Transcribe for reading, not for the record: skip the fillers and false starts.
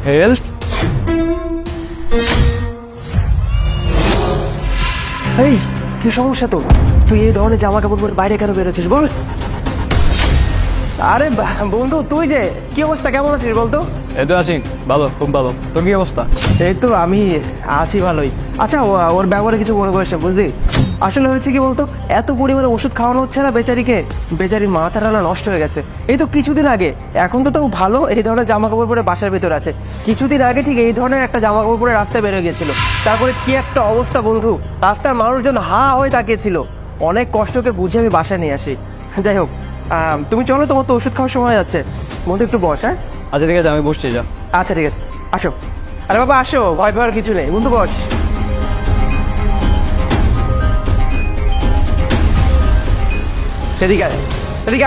Help. এই কি সমস্যা তো? তুই এই ধরনের জামা কাপড় পরে বাইরে কেন বেরোচ্ছিস বল? আরে বন্ধু, তুই যে কি অবস্থা, কেমন আছিস বলতো? এই তো আছি, ভালো, খুব ভালো। তোর কি অবস্থা? এই তো আমি আছি ভালোই। আচ্ছা, ওর ব্যবহারে কিছু মনে করিস না, বুঝলি? আসলে হয়েছে কি বলতো, এত পরিমাণে ওষুধ খাওয়ানো হচ্ছে না বেচারিকে, বেচারি মাথাটা না নষ্ট হয়ে গেছে। এই তো কিছুদিন আগে, এখন তো তাও ভালো, এই ধরনের জামা কাপড় পরে বাসার ভিতরে আছে। কিছুদিন আগে ঠিক এই ধরনের একটা জামা কাপড় পরে রাস্তায় বেরো গেছিল। তারপরে কি একটা অবস্থা বন্ধু, রাস্তার মানুষজন হা হয়ে তাকিয়েছিল। অনেক কষ্টকে বুঝে আমি বাসায় নিয়ে আসি। যাই হোক, তুমি চলো, তোমার তো ওষুধ খাওয়ার সময় যাচ্ছে, বন্ধু একটু বস। হ্যাঁ আচ্ছা ঠিক আছে, আমি বসছি, যা। আচ্ছা ঠিক আছে, আসো। আরে বাবা আসো, ভয় পাওয়ার কিছু নেই, বন্ধু বস। এদিকে আয়, এদিকে আয়।